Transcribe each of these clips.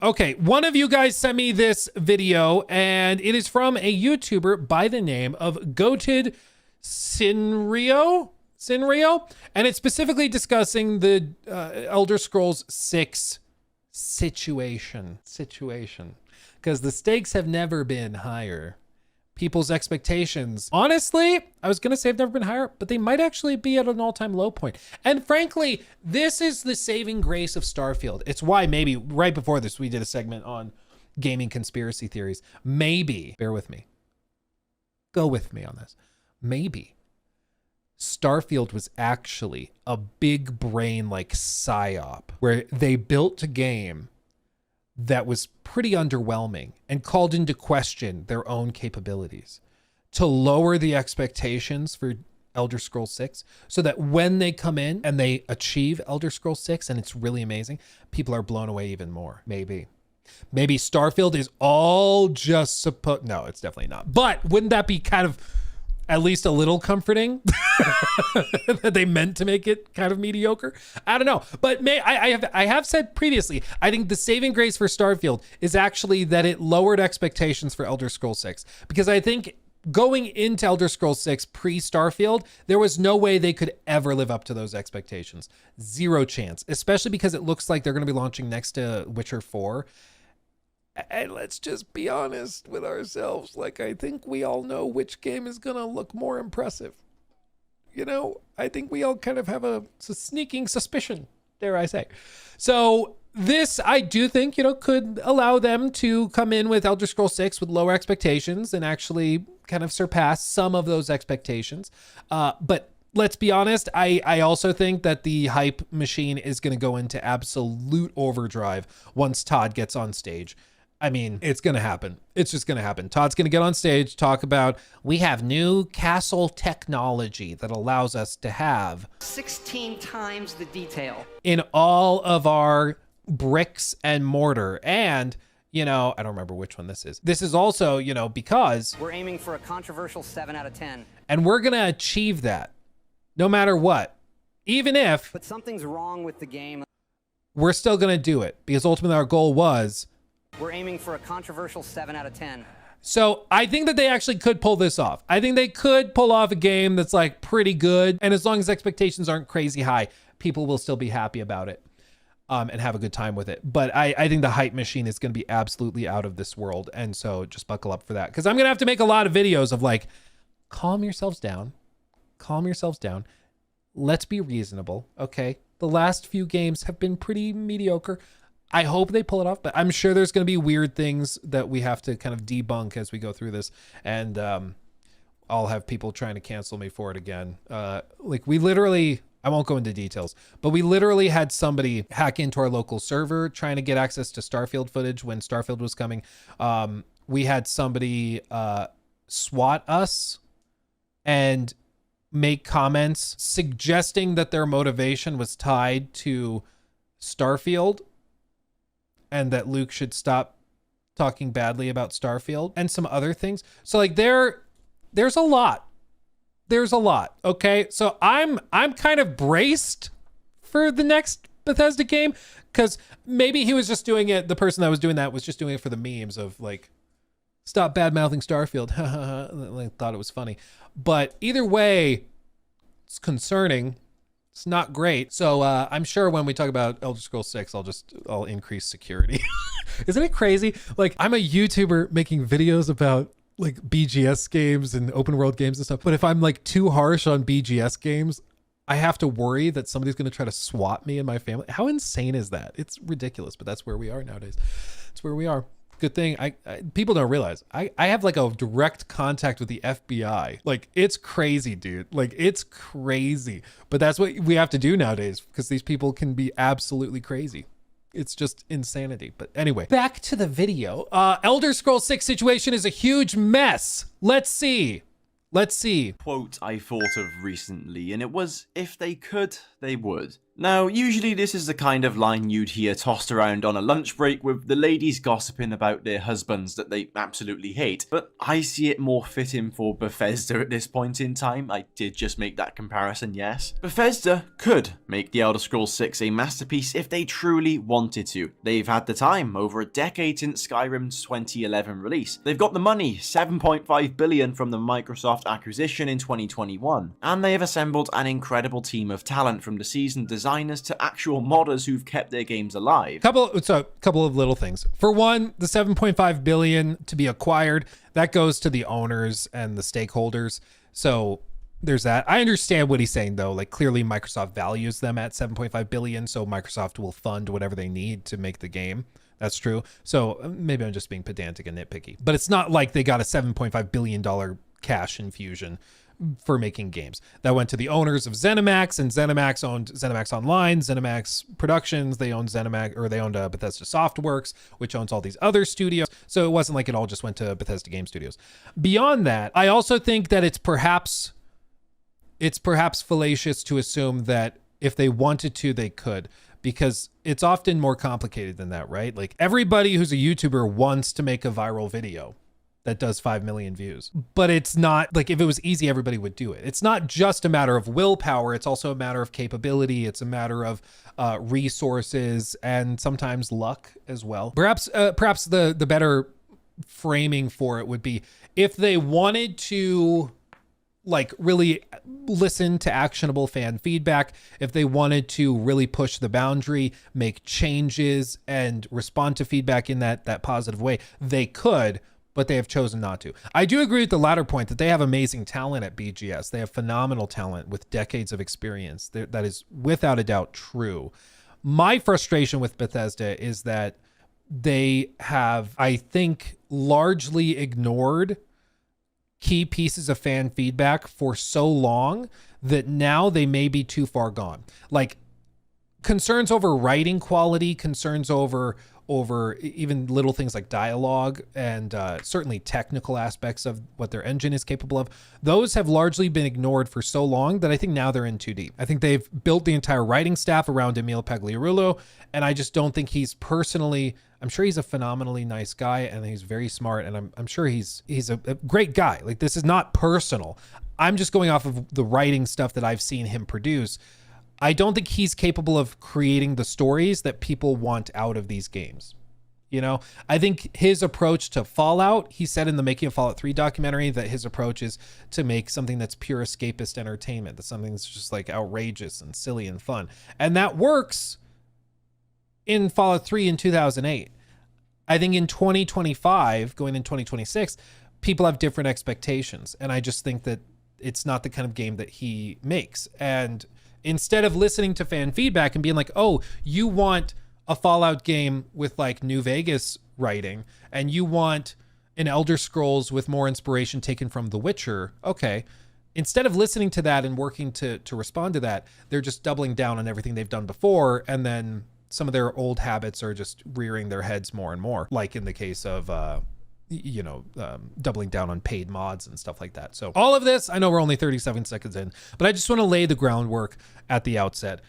Okay, one of you guys sent me this video, and it is from a YouTuber by the name of GoatedSynro, and it's specifically discussing the Elder Scrolls 6 situation, because the stakes have never been higher. People's expectations, honestly, I was gonna say have never been higher, but they might actually be at an all-time low point. And frankly, this is the saving grace of Starfield. It's why maybe right before this, we did a segment on gaming conspiracy theories. Maybe, bear with me, go with me on this. Maybe Starfield was actually a big brain like psyop where they built a game that was pretty underwhelming and called into question their own capabilities to lower the expectations for Elder Scrolls 6 so that when they come in and they achieve Elder Scrolls 6 and it's really amazing, people are blown away even more. Maybe Starfield is all just supposed, no, it's definitely not. But wouldn't that be kind of at least a little comforting that they meant to make it kind of mediocre? I don't know. But I have said previously, I think the saving grace for Starfield is actually that it lowered expectations for Elder Scrolls 6. Because I think going into Elder Scrolls 6 pre-Starfield, there was no way they could ever live up to those expectations. Zero chance, especially because it looks like they're going to be launching next to Witcher 4. And let's just be honest with ourselves. Like, I think we all know which game is going to look more impressive. You know, I think we all kind of have a sneaking suspicion, dare I say. So this, I do think, you know, could allow them to come in with Elder Scrolls 6 with lower expectations and actually kind of surpass some of those expectations. But let's be honest, I also think that the hype machine is going to go into absolute overdrive once Todd gets on stage. I mean, it's going to happen. It's just going to happen. Todd's going to get on stage, talk about, we have new castle technology that allows us to have 16 times the detail in all of our bricks and mortar. And, you know, I don't remember which one this is. This is also, you know, because we're aiming for a controversial 7 out of 10. And we're going to achieve that no matter what. Even if, but something's wrong with the game, we're still going to do it because ultimately our goal was, we're aiming for a controversial 7 out of 10. So I think that they actually could pull this off. I think they could pull off a game that's like pretty good. And as long as expectations aren't crazy high, people will still be happy about it and have a good time with it. But I think the hype machine is going to be absolutely out of this world. And so just buckle up for that. Because I'm going to have to make a lot of videos of like, calm yourselves down. Calm yourselves down. Let's be reasonable. Okay. The last few games have been pretty mediocre. I hope they pull it off, but I'm sure there's going to be weird things that we have to kind of debunk as we go through this. And I'll have people trying to cancel me for it again. Like we literally, I won't go into details, but we literally had somebody hack into our local server trying to get access to Starfield footage when Starfield was coming. We had somebody SWAT us and make comments suggesting that their motivation was tied to Starfield and that Luke should stop talking badly about Starfield and some other things. So like there's a lot. There's a lot. Okay. So I'm kind of braced for the next Bethesda game because maybe he was just doing it. The person that was doing that was just doing it for the memes of like, stop bad mouthing Starfield. I thought it was funny, but either way, it's concerning. It's not great. So I'm sure when we talk about Elder Scrolls 6, I'll increase security. Isn't it crazy? Like I'm a YouTuber making videos about like BGS games and open world games and stuff. But if I'm like too harsh on BGS games, I have to worry that somebody's going to try to swat me and my family. How insane is that? It's ridiculous, but that's where we are nowadays. It's where we are. Good thing people don't realize I have like a direct contact with the FBI. Like it's crazy, dude. Like it's crazy, but that's what we have to do nowadays because these people can be absolutely crazy. It's just insanity. But anyway, back to the video. Elder Scrolls 6 situation is a huge mess. Let's see. Quote I thought of recently, and it was, if they could, they would. Now, usually this is the kind of line you'd hear tossed around on a lunch break with the ladies gossiping about their husbands that they absolutely hate, but I see it more fitting for Bethesda at this point in time. I did just make that comparison, yes. Bethesda could make The Elder Scrolls 6 a masterpiece if they truly wanted to. They've had the time, over a decade since Skyrim's 2011 release. They've got the money, $7.5 billion from the Microsoft acquisition in 2021, and they have assembled an incredible team of talent from the seasoned designers to actual modders who've kept their games alive. Couple of little things. For one, the 7.5 billion to be acquired, that goes to the owners and the stakeholders. So there's that. I understand what he's saying though. Like clearly Microsoft values them at 7.5 billion, so Microsoft will fund whatever they need to make the game. That's true. So maybe I'm just being pedantic and nitpicky, but it's not like they got a $7.5 billion cash infusion for making games. That went to the owners of ZeniMax, and ZeniMax owned ZeniMax Online, ZeniMax Productions. They owned Bethesda Softworks, which owns all these other studios. So it wasn't like it all just went to Bethesda Game Studios. Beyond that, I also think that it's perhaps fallacious to assume that if they wanted to, they could, because it's often more complicated than that, right? Like everybody who's a YouTuber wants to make a viral video that does 5 million views, but it's not like if it was easy, everybody would do it. It's not just a matter of willpower. It's also a matter of capability. It's a matter of resources and sometimes luck as well. Perhaps the better framing for it would be if they wanted to like really listen to actionable fan feedback, if they wanted to really push the boundary, make changes and respond to feedback in that positive way, they could, but they have chosen not to. I do agree with the latter point that they have amazing talent at BGS. They have phenomenal talent with decades of experience. That is without a doubt true. My frustration with Bethesda is that they have, I think, largely ignored key pieces of fan feedback for so long that now they may be too far gone. Like concerns over writing quality, concerns over even little things like dialogue and certainly technical aspects of what their engine is capable of. Those have largely been ignored for so long that I think now they're in too deep. I think they've built the entire writing staff around Emil Pagliarulo, and I just don't think he's personally, I'm sure he's a phenomenally nice guy and he's very smart, and I'm sure he's a great guy. Like this is not personal. I'm just going off of the writing stuff that I've seen him produce. I don't think he's capable of creating the stories that people want out of these games. You know, I think his approach to Fallout, he said in the Making of Fallout 3 documentary that his approach is to make something that's pure escapist entertainment, that's something that's just like outrageous and silly and fun. And that works in Fallout 3 in 2008. I think in 2025, going in 2026, people have different expectations. And I just think that it's not the kind of game that he makes. And instead of listening to fan feedback and being like, oh, you want a Fallout game with like New Vegas writing and you want an Elder Scrolls with more inspiration taken from The Witcher. Okay. Instead of listening to that and working to respond to that, they're just doubling down on everything they've done before. And then some of their old habits are just rearing their heads more and more, like in the case of, doubling down on paid mods and stuff like that. So all of this, I know we're only 37 seconds in, but I just want to lay the groundwork at the outset.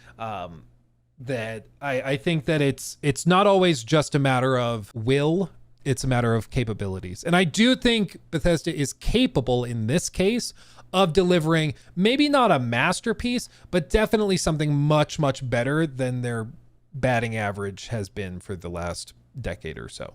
That I think that it's not always just a matter of will, it's a matter of capabilities. And I do think Bethesda is capable in this case of delivering maybe not a masterpiece, but definitely something much, much better than their batting average has been for the last decade or so,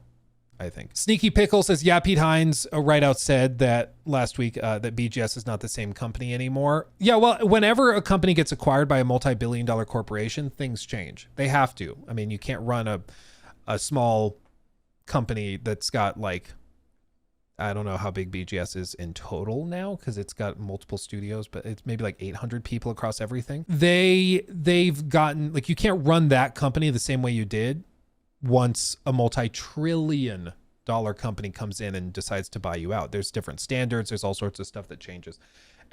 I think. Sneaky Pickle says, yeah, Pete Hines right out said that last week that BGS is not the same company anymore. Yeah, well, whenever a company gets acquired by a multi-billion-dollar corporation, things change. They have to. I mean, you can't run a small company that's got like, I don't know how big BGS is in total now because it's got multiple studios, but it's maybe like 800 people across everything. They've gotten, like, you can't run that company the same way you did once a multi-trillion-dollar company comes in and decides to buy you out. There's different standards. There's all sorts of stuff that changes.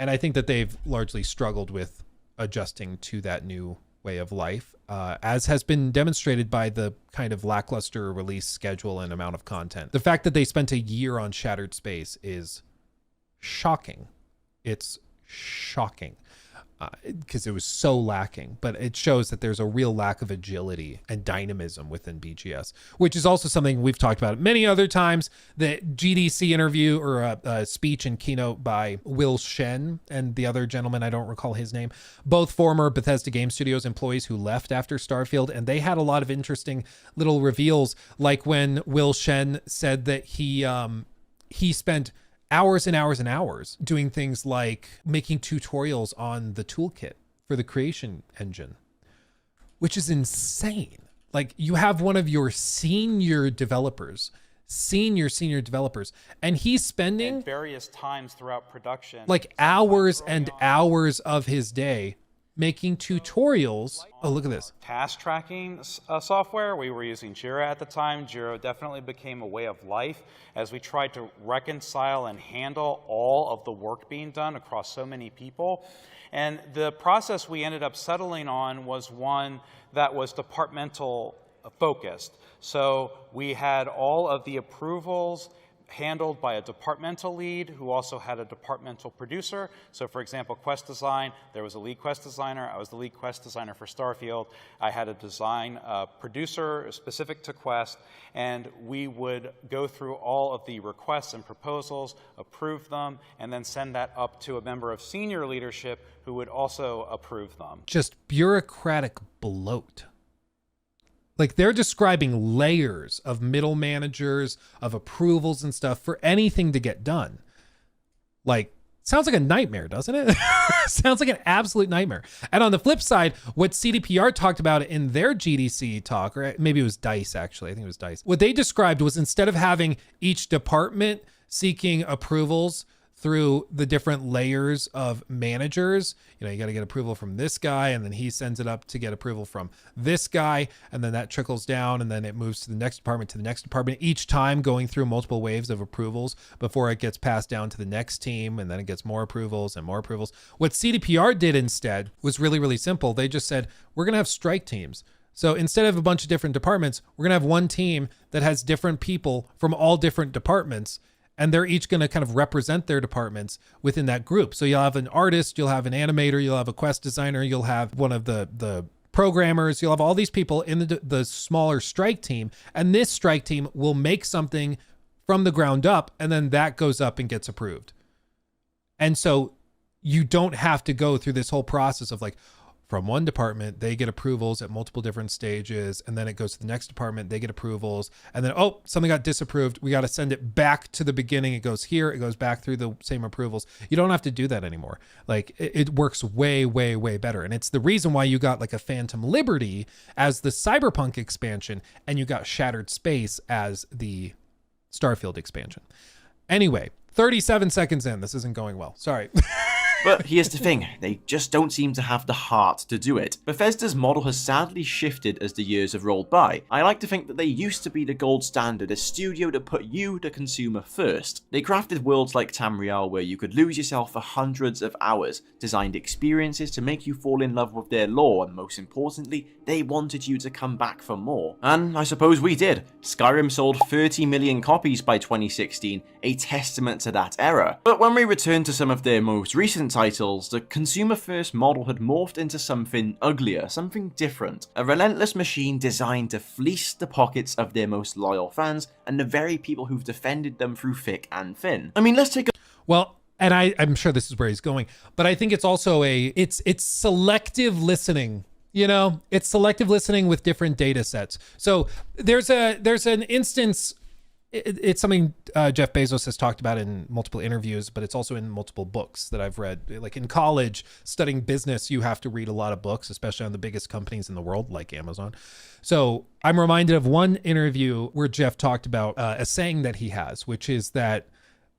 And I think that they've largely struggled with adjusting to that new way of life, as has been demonstrated by the kind of lackluster release schedule and amount of content. The fact that they spent a year on Shattered Space is shocking. It's shocking. because it was so lacking. But it shows that there's a real lack of agility and dynamism within BGS, which is also something we've talked about many other times. The GDC interview or a speech and keynote by Will Shen and the other gentleman, I don't recall his name, both former Bethesda Game Studios employees who left after Starfield, and they had a lot of interesting little reveals, like when Will Shen said that he spent hours and hours and hours doing things like making tutorials on the toolkit for the creation engine, which is insane. Like, you have one of your senior developers, and he's spending at various times throughout production, like hours and hours of his day making tutorials. Oh, look at this. Task tracking software. We were using Jira at the time. Jira definitely became a way of life as we tried to reconcile and handle all of the work being done across so many people. And the process we ended up settling on was one that was departmental focused. So we had all of the approvals handled by a departmental lead who also had a departmental producer. So for example, quest design, there was a lead quest designer. I was the lead quest designer for Starfield. I had a design producer specific to quest, and we would go through all of the requests and proposals, approve them, and then send that up to a member of senior leadership who would also approve them. Just bureaucratic bloat. Like, they're describing layers of middle managers, of approvals and stuff for anything to get done. Like, sounds like a nightmare, doesn't it? Sounds like an absolute nightmare. And on the flip side, what CDPR talked about in their GDC talk, or maybe it was DICE actually, I think it was DICE. What they described was, instead of having each department seeking approvals through the different layers of managers, you got to get approval from this guy, and then he sends it up to get approval from this guy, and then that trickles down, and then it moves to the next department, each time going through multiple waves of approvals before it gets passed down to the next team, and then it gets more approvals and more approvals. What CDPR did instead was really, really simple. They just said, we're going to have strike teams. So instead of a bunch of different departments, we're going to have one team that has different people from all different departments, and they're each going to kind of represent their departments within that group. So you'll have an artist, you'll have an animator, you'll have a quest designer, you'll have one of the programmers, you'll have all these people in the smaller strike team. And this strike team will make something from the ground up, and then that goes up and gets approved. And so you don't have to go through this whole process of like, from one department, they get approvals at multiple different stages, and then it goes to the next department, they get approvals, and then, oh, something got disapproved. We got to send it back to the beginning. It goes here, it goes back through the same approvals. You don't have to do that anymore. Like, it works way, way, way better. And it's the reason why you got like a Phantom Liberty as the Cyberpunk expansion, and you got Shattered Space as the Starfield expansion. Anyway, 37 seconds in. This isn't going well. Sorry. But here's the thing, they just don't seem to have the heart to do it. Bethesda's model has sadly shifted as the years have rolled by. I like to think that they used to be the gold standard, a studio that put you, the consumer, first. They crafted worlds like Tamriel where you could lose yourself for hundreds of hours, designed experiences to make you fall in love with their lore, and most importantly, they wanted you to come back for more. And I suppose we did. Skyrim sold 30 million copies by 2016, a testament to that era. But when we return to some of their most recent titles, the consumer-first model had morphed into something uglier, something different. A relentless machine designed to fleece the pockets of their most loyal fans and the very people who've defended them through thick and thin. I mean, let's take a... Well, and I'm sure this is where he's going, but I think it's also it's selective listening. It's selective listening with different data sets. So there's an instance. It's something Jeff Bezos has talked about in multiple interviews, but it's also in multiple books that I've read. Like in college, studying business, you have to read a lot of books, especially on the biggest companies in the world, like Amazon. So I'm reminded of one interview where Jeff talked about a saying that he has, which is that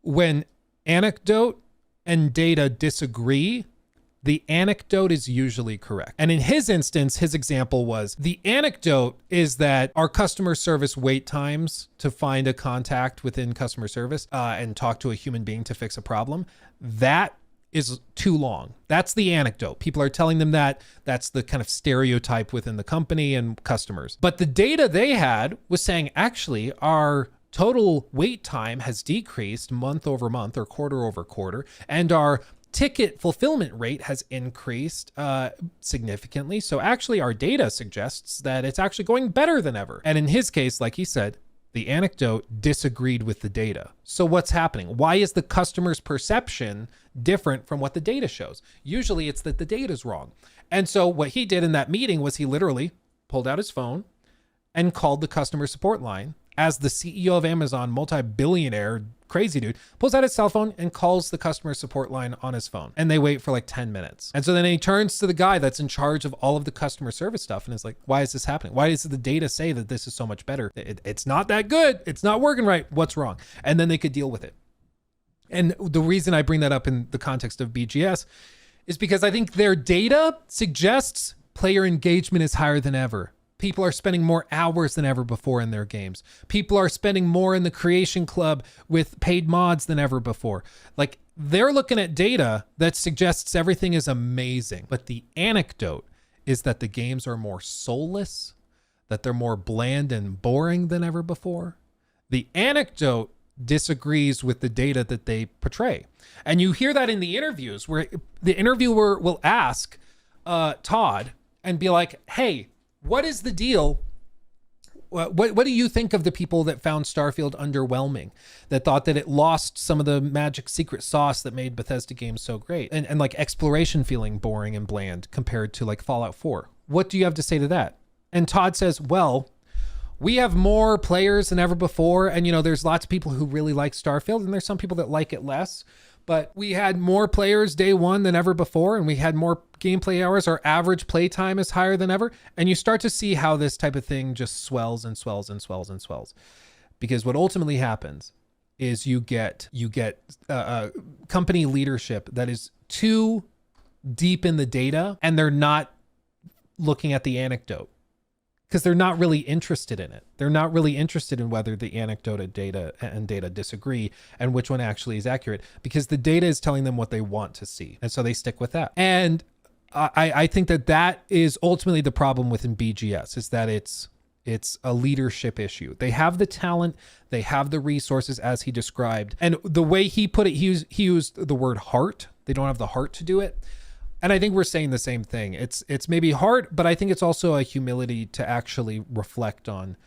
when anecdote and data disagree, the anecdote is usually correct. And in his instance, his example was, the anecdote is that our customer service wait times to find a contact within customer service and talk to a human being to fix a problem, that is too long. That's the anecdote. People are telling them that. That's the kind of stereotype within the company and customers. But the data they had was saying, actually, our total wait time has decreased month over month or quarter over quarter, and our ticket fulfillment rate has increased significantly. So actually our data suggests that it's actually going better than ever. And in his case, like he said, the anecdote disagreed with the data. So what's happening? Why is the customer's perception different from what the data shows? Usually it's that the data's wrong. And so what he did in that meeting was he literally pulled out his phone and called the customer support line. As the CEO of Amazon, multi-billionaire, crazy dude, pulls out his cell phone and calls the customer support line on his phone. And they wait for like 10 minutes. And so then he turns to the guy that's in charge of all of the customer service stuff and is like, why is this happening? Why does the data say that this is so much better? It's not that good. It's not working right. What's wrong? And then they could deal with it. And the reason I bring that up in the context of BGS is because I think their data suggests player engagement is higher than ever. People are spending more hours than ever before in their games. People are spending more in the creation club with paid mods than ever before. Like, they're looking at data that suggests everything is amazing. But the anecdote is that the games are more soulless, that they're more bland and boring than ever before. The anecdote disagrees with the data that they portray. And you hear that in the interviews where the interviewer will ask Todd and be like, hey, what is the deal? What do you think of the people that found Starfield underwhelming, that thought that it lost some of the magic secret sauce that made Bethesda games so great, and like exploration feeling boring and bland compared to like Fallout 4? What do you have to say to that? And Todd says, well, we have more players than ever before. And, there's lots of people who really like Starfield and there's some people that like it less. But we had more players day one than ever before, and we had more gameplay hours. Our average play time is higher than ever. And you start to see how this type of thing just swells and swells and swells and swells. Because what ultimately happens is you get company leadership that is too deep in the data, and they're not looking at the anecdote. Because they're not really interested in it. They're not really interested in whether the anecdote and data disagree and which one actually is accurate, because the data is telling them what they want to see. And so they stick with that. And I think that is ultimately the problem within BGS, is that it's a leadership issue. They have the talent, they have the resources as he described. And the way he put it, he used the word heart. They don't have the heart to do it. And I think we're saying the same thing. It's maybe hard, but I think it's also a humility to actually reflect on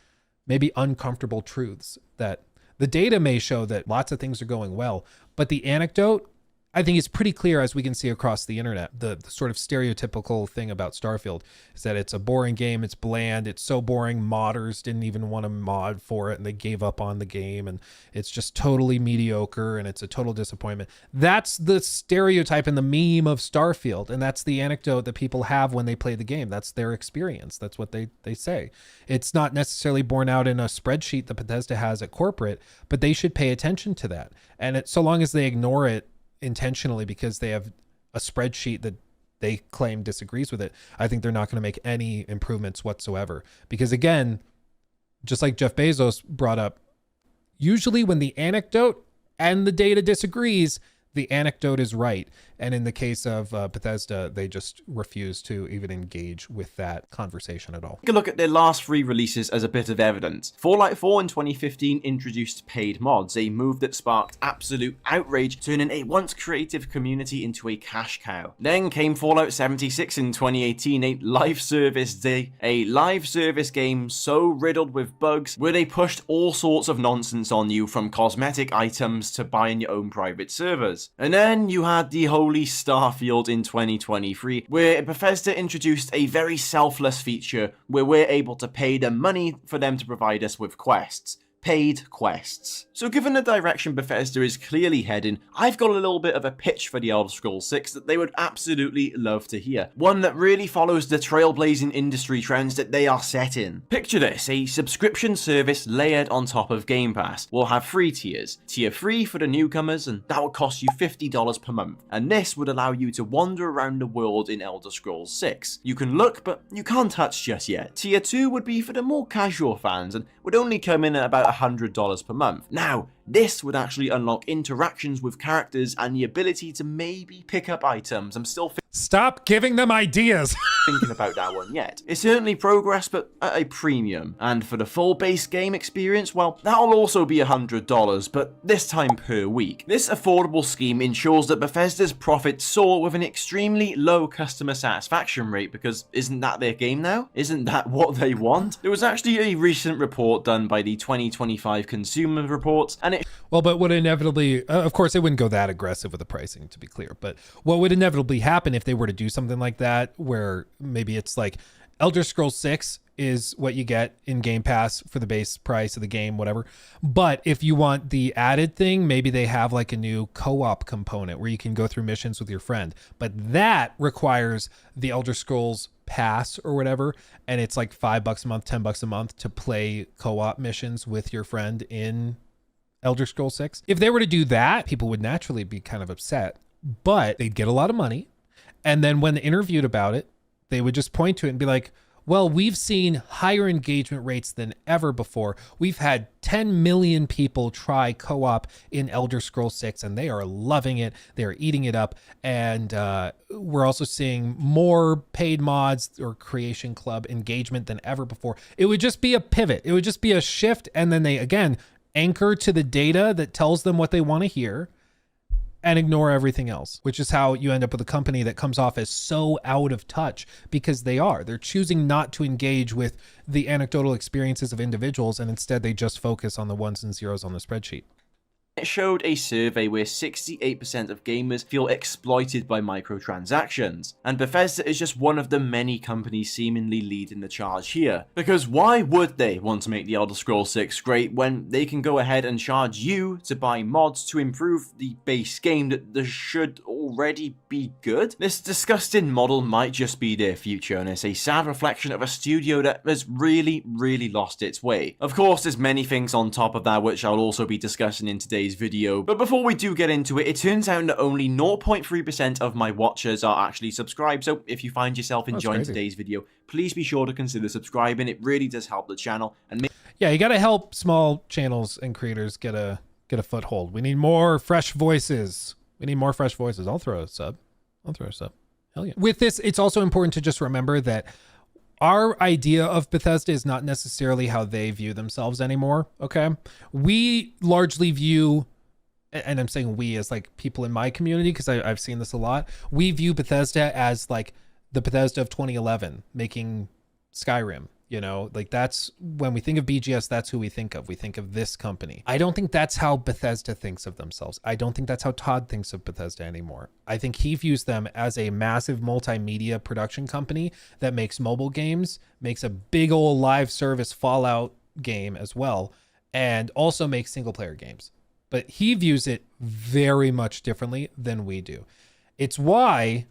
maybe uncomfortable truths, that the data may show that lots of things are going well, but the anecdote, I think it's pretty clear, as we can see across the internet. The sort of stereotypical thing about Starfield is that it's a boring game. It's bland. It's so boring. Modders didn't even want to mod for it, and they gave up on the game, and it's just totally mediocre, and it's a total disappointment. That's the stereotype and the meme of Starfield, and that's the anecdote that people have when they play the game. That's their experience. That's what they say. It's not necessarily borne out in a spreadsheet that Bethesda has at corporate, but they should pay attention to that. And so long as they ignore it intentionally because they have a spreadsheet that they claim disagrees with it, I think they're not going to make any improvements whatsoever. Because again, just like Jeff Bezos brought up, usually when the anecdote and the data disagrees, the anecdote is right. And in the case of Bethesda, they just refuse to even engage with that conversation at all. Take a look at their last 3 releases as a bit of evidence. Fallout 4 in 2015 introduced paid mods, a move that sparked absolute outrage, turning a once creative community into a cash cow. Then came Fallout 76 in 2018, a live service game so riddled with bugs where they pushed all sorts of nonsense on you, from cosmetic items to buying your own private servers. And then you had the holy Starfield in 2023, where Bethesda introduced a very selfless feature where we're able to pay them money for them to provide us with quests. Paid quests. So given the direction Bethesda is clearly heading, I've got a little bit of a pitch for the Elder Scrolls 6 that they would absolutely love to hear. One that really follows the trailblazing industry trends that they are set in. Picture this, a subscription service layered on top of Game Pass. We'll have 3 tiers. Tier 3 for the newcomers, and that would cost you $50 per month. And this would allow you to wander around the world in Elder Scrolls 6. You can look, but you can't touch just yet. Tier 2 would be for the more casual fans and would only come in at about $100 per month. Now, this would actually unlock interactions with characters and the ability to maybe pick up items. I'm still Stop giving them ideas. thinking about that one yet. It's certainly progress, but at a premium. And for the full base game experience, well, that'll also be $100, but this time per week. This affordable scheme ensures that Bethesda's profits soar with an extremely low customer satisfaction rate, because isn't that their game now? Isn't that what they want? There was actually a recent report done by the 2025 Consumer Reports, and it Well, but would inevitably, of course, they wouldn't go that aggressive with the pricing, to be clear. But what would inevitably happen if they were to do something like that, where maybe it's like Elder Scrolls 6 is what you get in Game Pass for the base price of the game, whatever. But if you want the added thing, maybe they have like a new co-op component where you can go through missions with your friend. But that requires the Elder Scrolls Pass or whatever, and it's like $5 a month, $10 a month to play co-op missions with your friend in Elder Scrolls 6. If they were to do that, people would naturally be kind of upset, but they'd get a lot of money. And then when interviewed about it, they would just point to it and be like, well, we've seen higher engagement rates than ever before. We've had 10 million people try co-op in Elder Scrolls 6, and they are loving it. They're eating it up. And we're also seeing more paid mods or Creation Club engagement than ever before. It would just be a pivot. It would just be a shift. And then they, again, anchor to the data that tells them what they want to hear and ignore everything else, which is how you end up with a company that comes off as so out of touch, because they're choosing not to engage with the anecdotal experiences of individuals, and instead they just focus on the ones and zeros on the spreadsheet. It showed a survey where 68% of gamers feel exploited by microtransactions, and Bethesda is just one of the many companies seemingly leading the charge here. Because why would they want to make the Elder Scrolls 6 great when they can go ahead and charge you to buy mods to improve the base game that should already be good? This disgusting model might just be their future, and it's a sad reflection of a studio that has really lost its way. Of course, there's many things on top of that which I'll also be discussing in today's video, but before we do get into it, it turns out that only 0.3% of my watchers are actually subscribed, so if you find yourself enjoying today's video, please be sure to consider subscribing. It really does help the channel. And yeah, you got to help small channels and creators get a foothold. We need more fresh voices. I'll throw a sub. Hell yeah. With this, it's also important to just remember that our idea of Bethesda is not necessarily how they view themselves anymore, okay? We largely view, and I'm saying we as like people in my community, because I've seen this a lot, we view Bethesda as like the Bethesda of 2011 making Skyrim. You know, like that's when we think of BGS, that's who we think of. We think of this company. I don't think that's how Bethesda thinks of themselves. I don't think that's how Todd thinks of Bethesda anymore. I think he views them as a massive multimedia production company that makes mobile games, makes a big old live service Fallout game as well, and also makes single player games. But he views it very much differently than we do. It's why,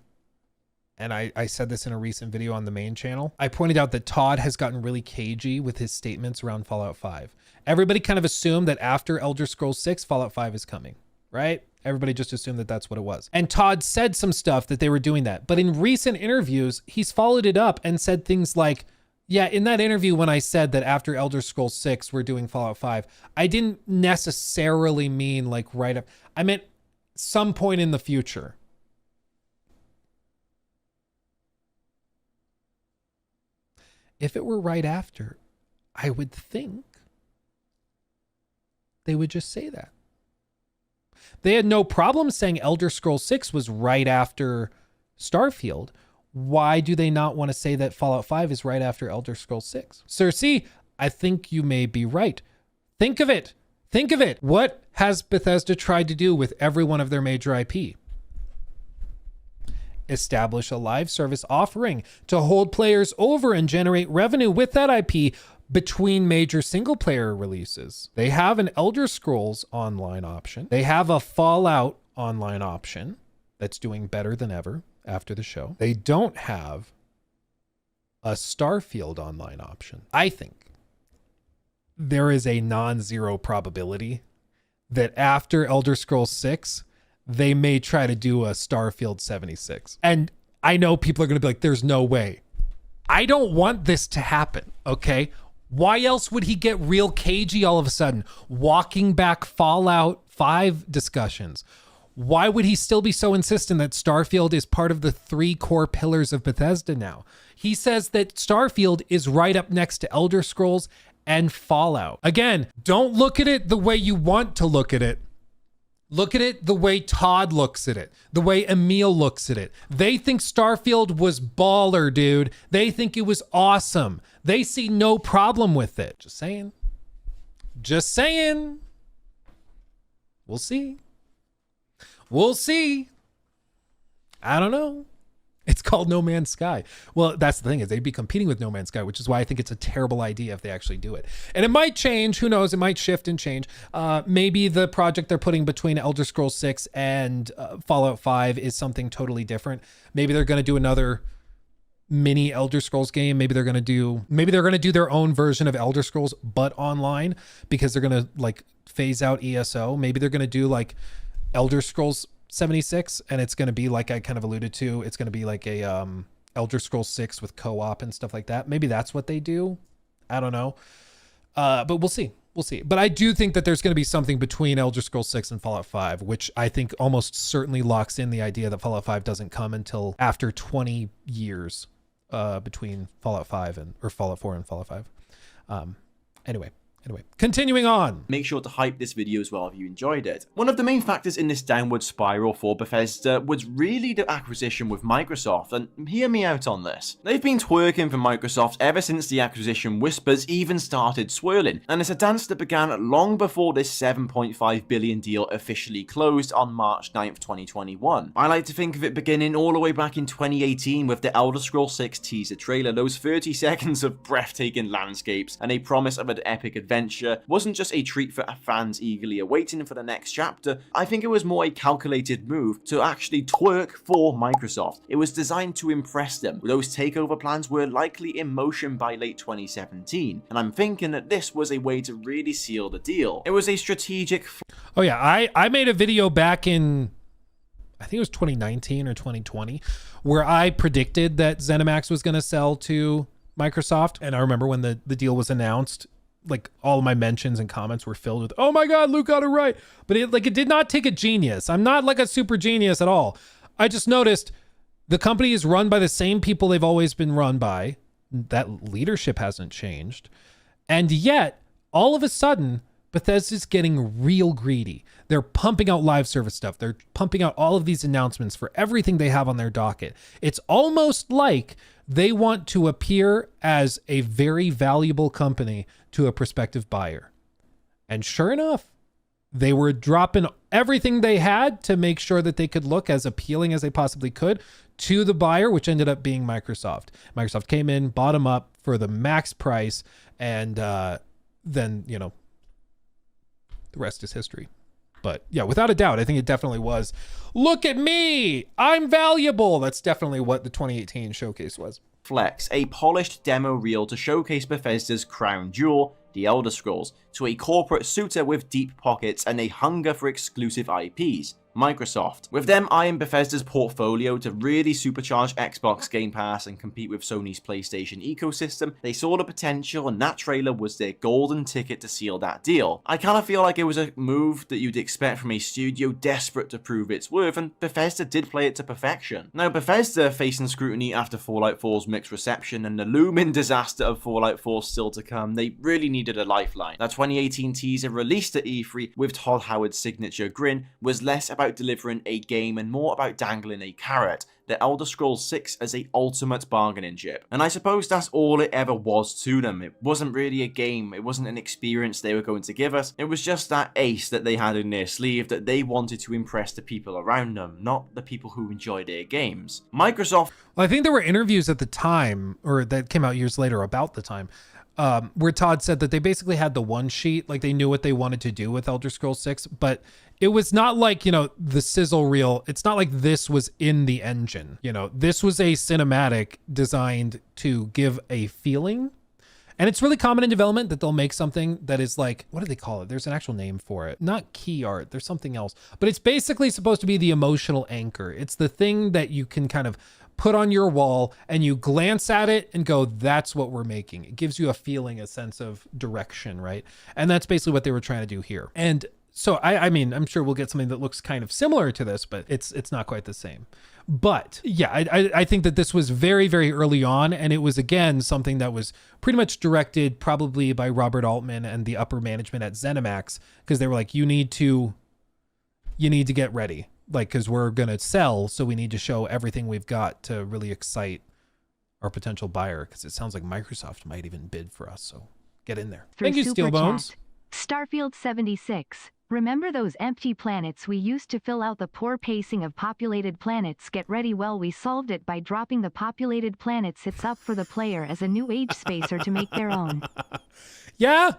and I said this in a recent video on the main channel, I pointed out that Todd has gotten really cagey with his statements around Fallout 5. Everybody kind of assumed that after Elder Scrolls 6, Fallout 5 is coming, right? Everybody just assumed that that's what it was. And Todd said some stuff that they were doing that. But in recent interviews, he's followed it up and said things like, yeah, in that interview when I said that after Elder Scrolls 6, we're doing Fallout 5, I didn't necessarily mean like right up. I meant some point in the future. If it were right after, I would think they would just say that. They had no problem saying Elder Scrolls 6 was right after Starfield. Why do they not want to say that Fallout 5 is right after Elder Scrolls 6? Cersei, I think you may be right. Think of it. Think of it. What has Bethesda tried to do with every one of their major IP? Establish a live service offering to hold players over and generate revenue with that IP between major single player releases. They have an Elder Scrolls online option. They have a Fallout online option that's doing better than ever after the show. They don't have a Starfield online option. I think there is a non-zero probability that after Elder Scrolls 6, they may try to do a Starfield 76. And I know people are going to be like, there's no way. I don't want this to happen, okay? Why else would he get real cagey all of a sudden? Walking back Fallout 5 discussions. Why would he still be so insistent that Starfield is part of the 3 core pillars of Bethesda now? He says that Starfield is right up next to Elder Scrolls and Fallout. Again, don't look at it the way you want to look at it. Look at it the way Todd looks at it, the way Emil looks at it. They think Starfield was baller, dude. They think it was awesome. They see no problem with it. Just saying. Just saying. We'll see. We'll see. I don't know. It's called No Man's Sky. Well, that's the thing, is they'd be competing with No Man's Sky, which is why I think it's a terrible idea if they actually do it. And it might change. Who knows? It might shift and change. Maybe the project they're putting between Elder Scrolls 6 and Fallout 5 is something totally different. Maybe they're going to do another mini Elder Scrolls game. Maybe they're going to do their own version of Elder Scrolls, but online, because they're going to like phase out ESO. Maybe they're going to do like Elder Scrolls 76, and it's going to be like I kind of alluded to, it's going to be like a Elder Scrolls 6 with co-op and stuff like that. Maybe that's what they do. I don't know. But we'll see. We'll see. But I do think that there's going to be something between Elder Scrolls 6 and Fallout 5, which I think almost certainly locks in the idea that Fallout 5 doesn't come until after 20 years between Fallout 5 or Fallout 4 and Fallout 5. Anyway, continuing on. Make sure to hype this video as well if you enjoyed it. One of the main factors in this downward spiral for Bethesda was really the acquisition with Microsoft, and hear me out on this. They've been twerking for Microsoft ever since the acquisition whispers even started swirling, and it's a dance that began long before this $7.5 billion deal officially closed on March 9th, 2021. I like to think of it beginning all the way back in 2018 with the Elder Scrolls 6 teaser trailer. Those 30 seconds of breathtaking landscapes and a promise of an epic adventure wasn't just a treat for fans eagerly awaiting for the next chapter. I think it was more a calculated move to actually twerk for Microsoft. It was designed to impress them. Those takeover plans were likely in motion by late 2017, and I'm thinking that this was a way to really seal the deal. It was a strategic... Oh yeah, I made a video back in, I think it was 2019 or 2020, where I predicted that ZeniMax was going to sell to Microsoft. And I remember when the deal was announced, like all of my mentions and comments were filled with, oh my God, Luke got it right. But it did not take a genius. I'm not like a super genius at all. I just noticed the company is run by the same people they've always been run by. That leadership hasn't changed. And yet, all of a sudden, Bethesda's getting real greedy. They're pumping out live service stuff. They're pumping out all of these announcements for everything they have on their docket. It's almost like they want to appear as a very valuable company to a prospective buyer. And sure enough, they were dropping everything they had to make sure that they could look as appealing as they possibly could to the buyer, which ended up being Microsoft. Microsoft came in, bought them up for the max price, and then, you know, the rest is history. But yeah, without a doubt, I think it definitely was. Look at me, I'm valuable. That's definitely what the 2018 showcase was. Flex, a polished demo reel to showcase Bethesda's crown jewel, the Elder Scrolls, to a corporate suitor with deep pockets and a hunger for exclusive IPs, Microsoft. With them eyeing Bethesda's portfolio to really supercharge Xbox Game Pass and compete with Sony's PlayStation ecosystem, they saw the potential, and that trailer was their golden ticket to seal that deal. I kind of feel like it was a move that you'd expect from a studio desperate to prove its worth, and Bethesda did play it to perfection. Now, Bethesda, facing scrutiny after Fallout 4's mixed reception and the looming disaster of Fallout 4 still to come, they really needed a lifeline. That 2018 teaser released at E3 with Todd Howard's signature grin was less about delivering a game and more about dangling a carrot, the Elder Scrolls 6 as a ultimate bargaining chip. And I suppose that's all it ever was to them. It wasn't really a game, it wasn't an experience they were going to give us, it was just that ace that they had in their sleeve that they wanted to impress the people around them, not the people who enjoy their games. Microsoft... Well, I think there were interviews at the time, or that came out years later about the time, where Todd said that they basically had the one sheet, like they knew what they wanted to do with Elder Scrolls 6, but it was not like, you know, the sizzle reel. It's not like this was in the engine. You know, this was a cinematic designed to give a feeling. And it's really common in development that they'll make something that is like, what do they call it? There's an actual name for it. Not key art. There's something else. But it's basically supposed to be the emotional anchor. It's the thing that you can kind of put on your wall and you glance at it and go, that's what we're making. It gives you a feeling, a sense of direction, right? And that's basically what they were trying to do here. And so I mean, I'm sure we'll get something that looks kind of similar to this, but it's not quite the same. But yeah, I think that this was very, very early on. And it was, again, something that was pretty much directed probably by Robert Altman and the upper management at ZeniMax, because they were like, you need to get ready. Like, because we're going to sell. So we need to show everything we've got to really excite our potential buyer. Because it sounds like Microsoft might even bid for us. So get in there. Through Thank you, Super Steelbones. Chat. Starfield 76. Remember those empty planets we used to fill out the poor pacing of populated planets? Get ready. Well, we solved it by dropping the populated planets. It's up for the player as a new age spacer to make their own. Yeah.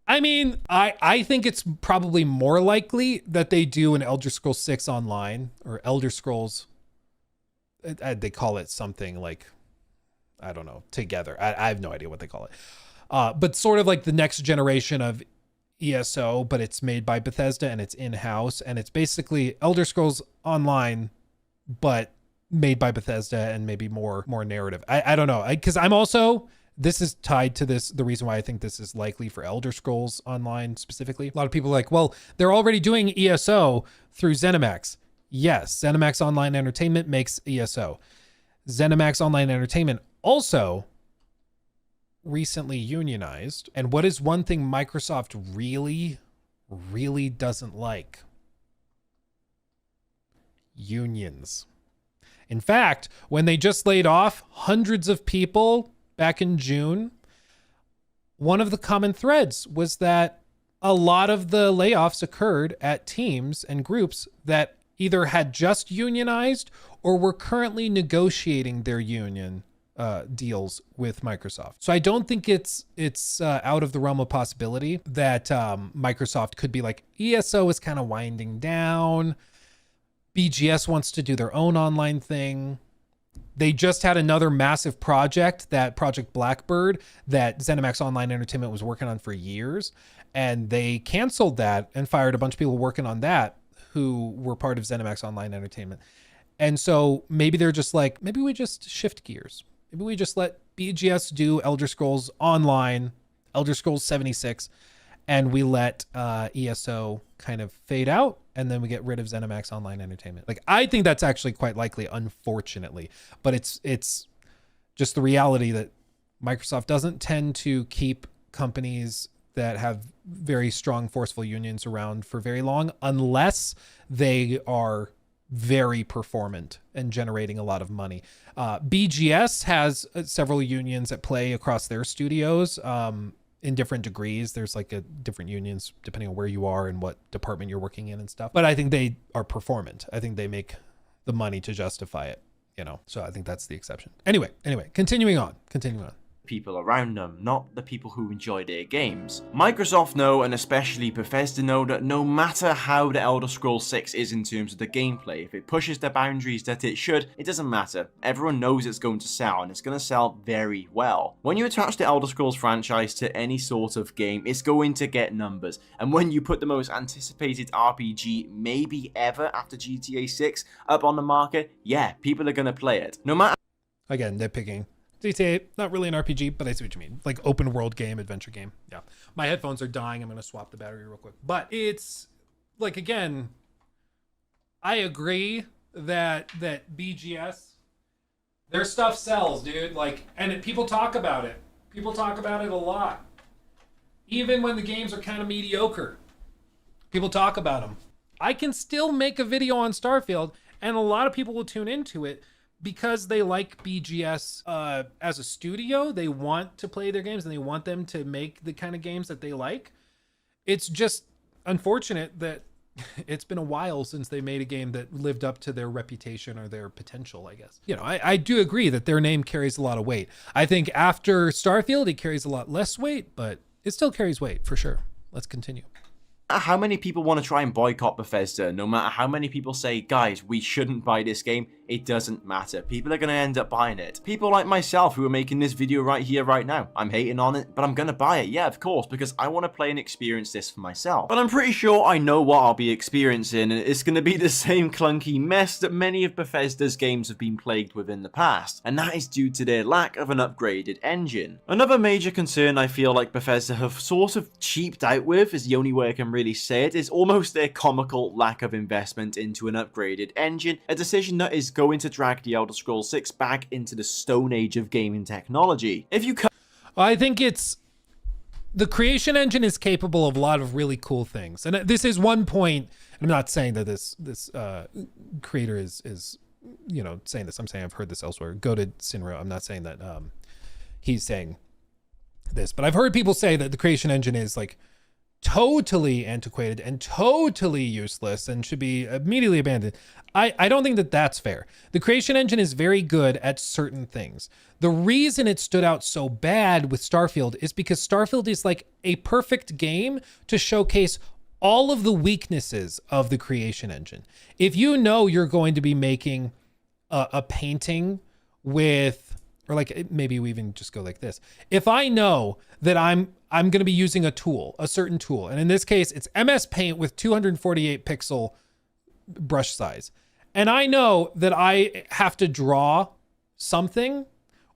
I mean, I think it's probably more likely that they do an Elder Scrolls 6 online, or Elder Scrolls. They call it something like, I don't know, Together. I have no idea what they call it. But sort of like the next generation of ESO, but it's made by Bethesda and it's in-house, and it's basically Elder Scrolls Online, but made by Bethesda and maybe more narrative. I don't know, because I'm also, this is tied to this, the reason why I think this is likely for Elder Scrolls Online specifically. A lot of people are like, well, they're already doing ESO through ZeniMax. Yes, ZeniMax Online Entertainment makes ESO. ZeniMax Online Entertainment also recently unionized. And what is one thing Microsoft really doesn't like? Unions. In fact, when they just laid off hundreds of people back in June, one of the common threads was that a lot of the layoffs occurred at teams and groups that either had just unionized or were currently negotiating their union deals with Microsoft. So I don't think it's out of the realm of possibility that Microsoft could be like, ESO is kind of winding down. BGS wants to do their own online thing. They just had another massive project, that Project Blackbird, that ZeniMax Online Entertainment was working on for years. And they canceled that and fired a bunch of people working on that who were part of ZeniMax Online Entertainment. And so maybe they're just like, maybe we just shift gears. Maybe we just let BGS do Elder Scrolls Online, Elder Scrolls 76, and we let ESO kind of fade out, and then we get rid of ZeniMax Online Entertainment. Like, I think that's actually quite likely, unfortunately. But it's just the reality that Microsoft doesn't tend to keep companies that have very strong, forceful unions around for very long, unless they are very performant and generating a lot of money. BGS has several unions at play across their studios in different degrees. There's like different unions depending on where you are and what department you're working in and stuff. But I think they are performant. I think they make the money to justify it, you know? So I think that's the exception. Anyway, continuing on. People around them, not the people who enjoy their games. Microsoft know, and especially Bethesda know, that no matter how the Elder Scrolls 6 is in terms of the gameplay, if it pushes the boundaries that it should, it doesn't matter. Everyone knows it's going to sell, and it's going to sell very well. When you attach the Elder Scrolls franchise to any sort of game, it's going to get numbers. And when you put the most anticipated RPG maybe ever after GTA 6 up on the market, yeah, people are going to play it. No matter... Again, nitpicking. GTA, not really an RPG, but I see what you mean. Like open world game, adventure game. Yeah. My headphones are dying. I'm going to swap the battery real quick. But it's like, again, I agree that BGS, their stuff sells, dude. Like, and people talk about it. People talk about it a lot. Even when the games are kind of mediocre, people talk about them. I can still make a video on Starfield, and a lot of people will tune into it because they like BGS as a studio. They want to play their games and they want them to make the kind of games that they like. It's just unfortunate that it's been a while since they made a game that lived up to their reputation or their potential, I guess. You know, I do agree that their name carries a lot of weight. I think after Starfield, it carries a lot less weight, but it still carries weight for sure. Let's continue. How many people want to try and boycott Bethesda, no matter how many people say, guys, we shouldn't buy this game, it doesn't matter. People are going to end up buying it. People like myself who are making this video right here, right now. I'm hating on it, but I'm going to buy it. Yeah, of course, because I want to play and experience this for myself. But I'm pretty sure I know what I'll be experiencing, and it's going to be the same clunky mess that many of Bethesda's games have been plagued with in the past, and that is due to their lack of an upgraded engine. Another major concern I feel like Bethesda have sort of cheaped out with, is the only way I can really say it, is almost their comical lack of investment into an upgraded engine, a decision that is going to drag the Elder Scrolls 6 back into the stone age of gaming technology. If you I think it's the creation engine is capable of a lot of really cool things, and this is one point. I'm not saying that this creator is you know saying this. I'm saying I've heard this elsewhere. GoatedSynro. I'm not saying that he's saying this, but I've heard people say that the creation engine is like totally antiquated and totally useless and should be immediately abandoned. I don't think that that's fair. The creation engine is very good at certain things. The reason it stood out so bad with Starfield is because Starfield is like a perfect game to showcase all of the weaknesses of the creation engine. If you know you're going to be making a painting with, or like maybe we even just go like this. If I know that I'm going to be using a certain tool, and in this case it's MS Paint with 248 pixel brush size, and I know that I have to draw something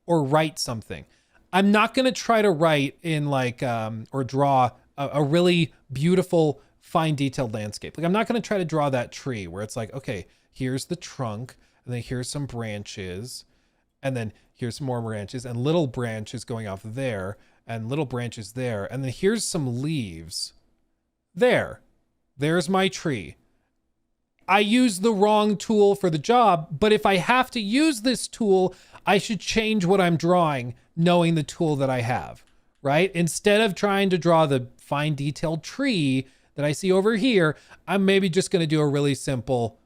or write something, I'm not going to try to write in like or draw a really beautiful fine detailed landscape. Like I'm not going to try to draw that tree where it's like, okay, here's the trunk, and then here's some branches, and then here's some more branches and little branches going off there and little branches there. And then here's some leaves there. There's my tree. I used the wrong tool for the job, but if I have to use this tool, I should change what I'm drawing, knowing the tool that I have, right? Instead of trying to draw the fine detailed tree that I see over here, I'm maybe just going to do a really simple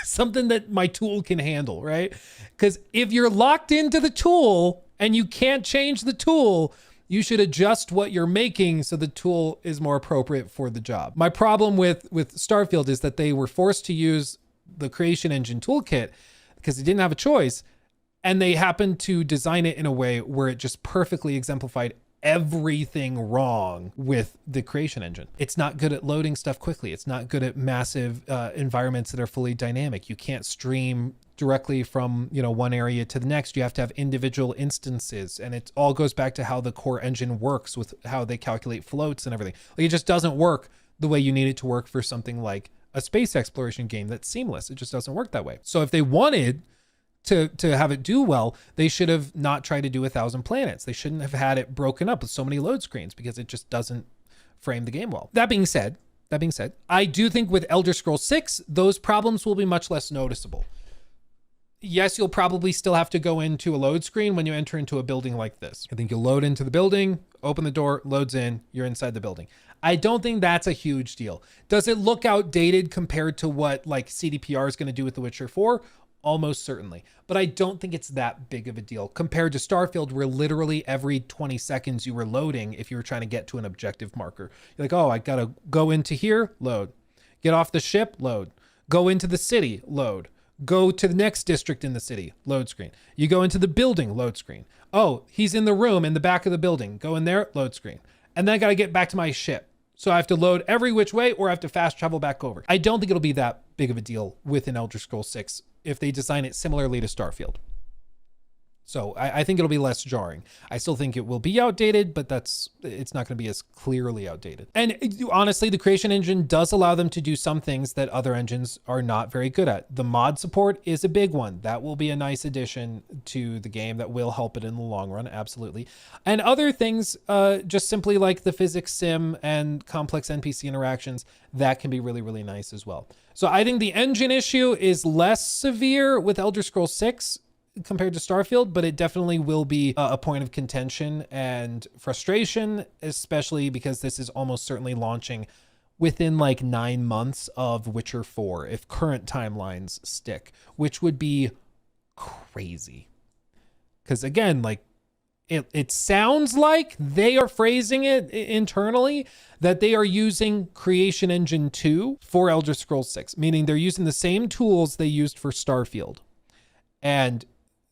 something that my tool can handle, right? Because if you're locked into the tool and you can't change the tool, you should adjust what you're making so the tool is more appropriate for the job. My problem with Starfield is that they were forced to use the creation engine toolkit because they didn't have a choice, and they happened to design it in a way where it just perfectly exemplified everything wrong with the creation engine. It's not good at loading stuff quickly. It's not good at massive environments that are fully dynamic. You can't stream directly from, you know, one area to the next. You have to have individual instances, and it all goes back to how the core engine works with how they calculate floats and everything. Like, it just doesn't work the way you need it to work for something like a space exploration game that's seamless. It just doesn't work that way. So if they wanted to have it do well, they should have not tried to do 1,000 planets. They shouldn't have had it broken up with so many load screens, because it just doesn't frame the game well. That being said, I do think with Elder Scrolls 6, those problems will be much less noticeable. Yes, you'll probably still have to go into a load screen when you enter into a building like this. I think you'll load into the building, open the door, loads in, you're inside the building. I don't think that's a huge deal. Does it look outdated compared to what like CDPR is going to do with The Witcher 4? Almost certainly. But I don't think it's that big of a deal compared to Starfield, where literally every 20 seconds you were loading if you were trying to get to an objective marker. You're like, oh, I got to go into here, load. Get off the ship, load. Go into the city, load. Go to the next district in the city, load screen. You go into the building, load screen. Oh, he's in the room in the back of the building. Go in there, load screen. And then I got to get back to my ship. So I have to load every which way, or I have to fast travel back over. I don't think it'll be that big of a deal with an Elder Scrolls 6 if they design it similarly to Starfield. So I think it'll be less jarring. I still think it will be outdated, but it's not going to be as clearly outdated. And honestly, the creation engine does allow them to do some things that other engines are not very good at. The mod support is a big one. That will be a nice addition to the game that will help it in the long run, absolutely. And other things, just simply like the physics sim and complex NPC interactions, that can be really, really nice as well. So I think the engine issue is less severe with Elder Scrolls 6 compared to Starfield, but it definitely will be a point of contention and frustration, especially because this is almost certainly launching within like 9 months of Witcher 4, if current timelines stick, which would be crazy. Because again, like it sounds like they are phrasing it internally that they are using Creation Engine 2 for Elder Scrolls 6, meaning they're using the same tools they used for Starfield. And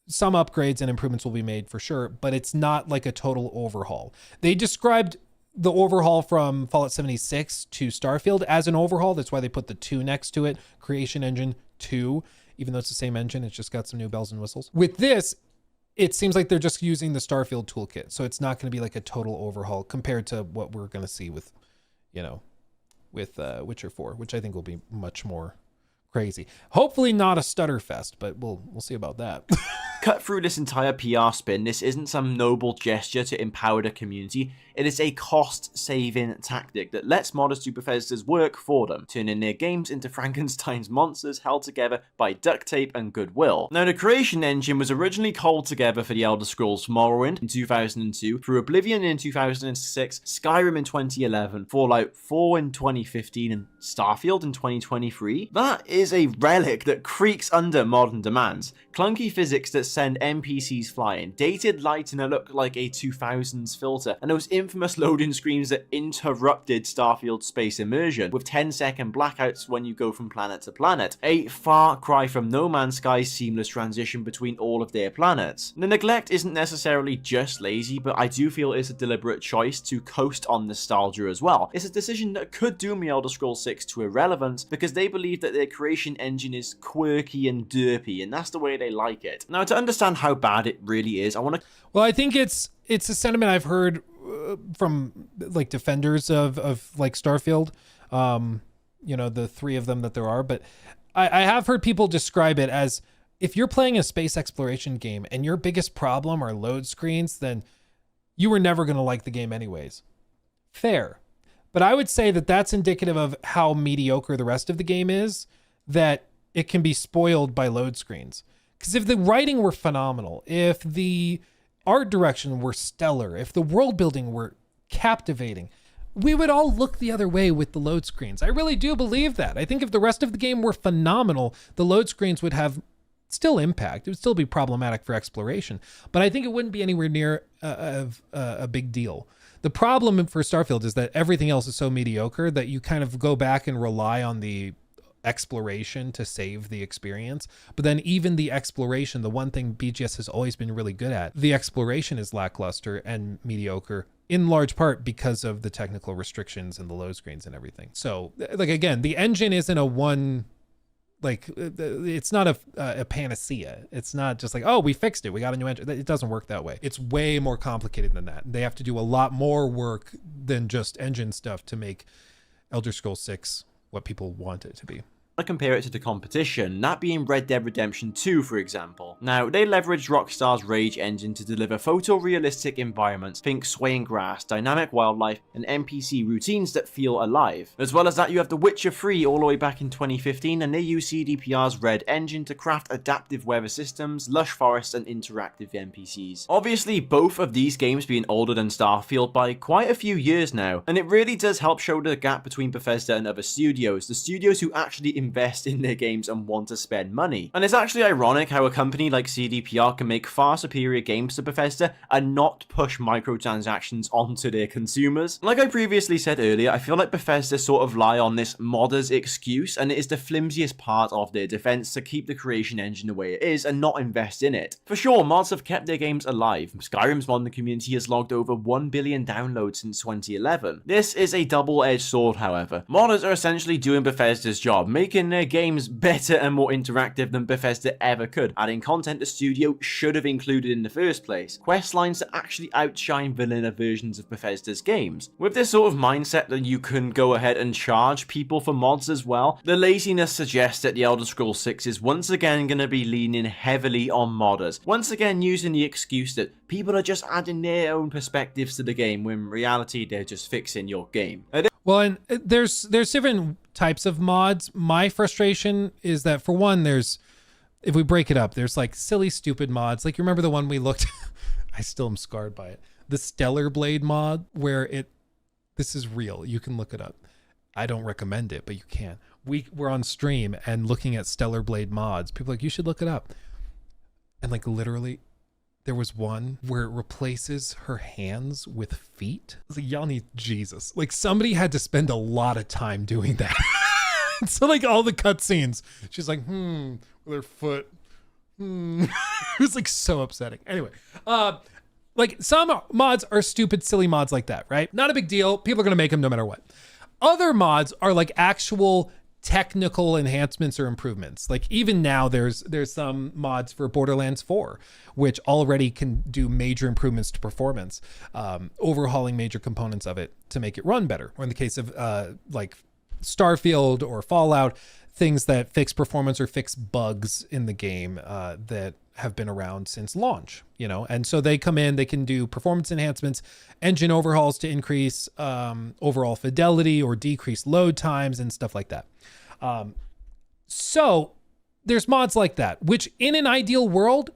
some upgrades and improvements will be made for sure, but it's not like a total overhaul. They described the overhaul from Fallout 76 to Starfield as an overhaul. That's why they put the 2 next to it, Creation Engine 2, even though it's the same engine, it's just got some new bells and whistles. With this, it seems like they're just using the Starfield toolkit. So it's not going to be like a total overhaul compared to what we're going to see with, with Witcher 4, which I think will be much more crazy. Hopefully not a stutter fest, but we'll see about that. Cut through this entire PR spin, this isn't some noble gesture to empower the community. It is a cost-saving tactic that lets modders do Bethesda's work for them, turning their games into Frankenstein's monsters held together by duct tape and goodwill. Now, the Creation Engine was originally cobbled together for the Elder Scrolls Morrowind in 2002, through Oblivion in 2006, Skyrim in 2011, Fallout 4 in 2015, and Starfield in 2023. That is a relic that creaks under modern demands. Clunky physics that send NPCs flying, dated lighting that look like a 2000s filter, and those infamous loading screens that interrupted Starfield space immersion, with 10-second blackouts when you go from planet to planet. A far cry from No Man's Sky's seamless transition between all of their planets. The neglect isn't necessarily just lazy, but I do feel it's a deliberate choice to coast on nostalgia as well. It's a decision that could doom the Elder Scrolls 6 to irrelevance, because they believe that their creation engine is quirky and derpy, and that's the way they like it. Now, to understand how bad it really is, Well, I think it's a sentiment I've heard from like defenders of like Starfield, the 3 of them that there are, but I have heard people describe it as, if you're playing a space exploration game and your biggest problem are load screens, then you were never going to like the game anyways. Fair. But I would say that that's indicative of how mediocre the rest of the game is, that it can be spoiled by load screens. Because if the writing were phenomenal, if the art direction were stellar, if the world building were captivating, we would all look the other way with the load screens. I really do believe that. I think if the rest of the game were phenomenal, the load screens would have still impact. It would still be problematic for exploration, but I think it wouldn't be anywhere near a big deal. The problem for Starfield is that everything else is so mediocre that you kind of go back and rely on the exploration to save the experience. But then even the exploration, the one thing BGS has always been really good at, the exploration is lackluster and mediocre, in large part because of the technical restrictions and the load screens and everything. So like, again, the engine isn't it's not a panacea. It's not just like, oh, we fixed it, we got a new engine. It doesn't work that way. It's way more complicated than that. They have to do a lot more work than just engine stuff to make Elder Scrolls 6 what people want it to be. I compare it to the competition, that being Red Dead Redemption 2, for example. Now, they leveraged Rockstar's Rage engine to deliver photorealistic environments, think swaying grass, dynamic wildlife, and NPC routines that feel alive. As well as that, you have The Witcher 3 all the way back in 2015, and they use CDPR's Red engine to craft adaptive weather systems, lush forests, and interactive NPCs. Obviously, both of these games being older than Starfield by quite a few years now, and it really does help show the gap between Bethesda and other studios, the studios who actually invest in their games and want to spend money. And it's actually ironic how a company like CDPR can make far superior games to Bethesda and not push microtransactions onto their consumers. Like I previously said earlier, I feel like Bethesda sort of lie on this modders excuse, and it is the flimsiest part of their defense to keep the creation engine the way it is and not invest in it. For sure, mods have kept their games alive. Skyrim's modding community has logged over 1 billion downloads since 2011. This is a double-edged sword, however. Modders are essentially doing Bethesda's job, making their games better and more interactive than Bethesda ever could, adding content the studio should have included in the first place, quest lines that actually outshine vanilla versions of Bethesda's games. With this sort of mindset that you can go ahead and charge people for mods as well, the laziness suggests that the Elder Scrolls 6 is once again going to be leaning heavily on modders, once again using the excuse that people are just adding their own perspectives to the game, when in reality they're just fixing your game. Well, and there's different types of mods. My frustration is that, for one, if we break it up, there's like silly, stupid mods. Like, you remember the one we looked, I still am scarred by it. The Stellar Blade mod, where this is real. You can look it up. I don't recommend it, but you can. We're on stream and looking at Stellar Blade mods. People are like, you should look it up. And like literally there was one where it replaces her hands with feet. I was like, y'all need Jesus. Like somebody had to spend a lot of time doing that. So like all the cutscenes, she's like, with her foot. It was like so upsetting. Anyway, like some mods are stupid, silly mods like that, right? Not a big deal. People are going to make them no matter what. Other mods are like actual technical enhancements or improvements. Like even now there's some mods for Borderlands 4, which already can do major improvements to performance, overhauling major components of it to make it run better. Or in the case of like Starfield or Fallout, things that fix performance or fix bugs in the game that have been around since launch, you know? And so they come in, they can do performance enhancements, engine overhauls to increase overall fidelity or decrease load times and stuff like that. So there's mods like that, which in an ideal world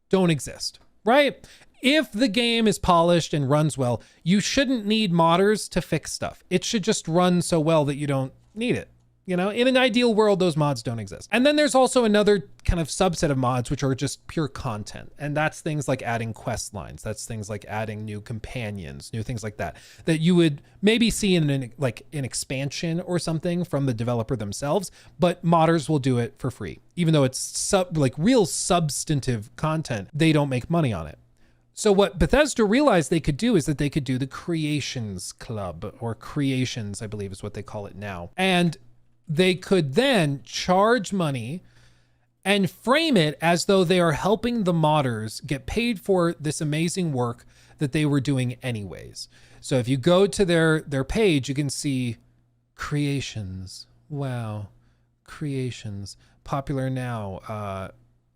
don't exist, right? If the game is polished and runs well, you shouldn't need modders to fix stuff. It should just run so well that you don't need it. You know, in an ideal world, those mods don't exist. And then there's also another kind of subset of mods, which are just pure content. And that's things like adding quest lines. That's things like adding new companions, new things like that, that you would maybe see in an expansion or something from the developer themselves, but modders will do it for free. Even though it's like real substantive content, they don't make money on it. So what Bethesda realized they could do is that they could do the Creations Club, or Creations, I believe is what they call it now. And they could then charge money and frame it as though they are helping the modders get paid for this amazing work that they were doing anyways. So if you go to their page, you can see Creations. Wow. Creations. Popular now.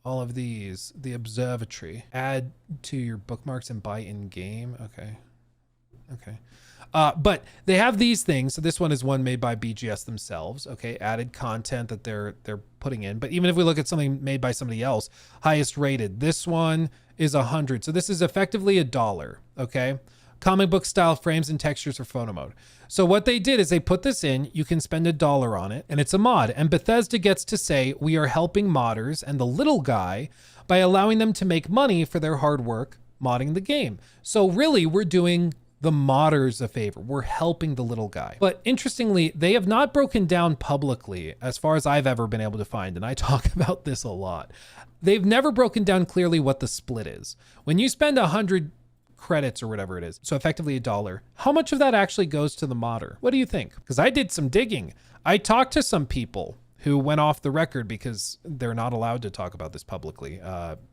All of these. The Observatory. Add to your bookmarks and buy in game. Okay. But they have these things. So this one is one made by BGS themselves. Okay, added content that they're putting in. But even if we look at something made by somebody else, highest rated, this one is 100. So this is effectively $1. Okay, comic book style frames and textures for photo mode. So what they did is they put this in. You can spend $1 on it, and it's a mod. And Bethesda gets to say we are helping modders and the little guy by allowing them to make money for their hard work modding the game. So really, we're doing the modders a favor. We're helping the little guy. But interestingly, they have not broken down publicly, as far as I've ever been able to find, and I talk about this a lot. They've never broken down clearly what the split is. When you spend 100 credits or whatever it is, so effectively $1, how much of that actually goes to the modder? What do you think? Because I did some digging. I talked to some people who went off the record because they're not allowed to talk about this publicly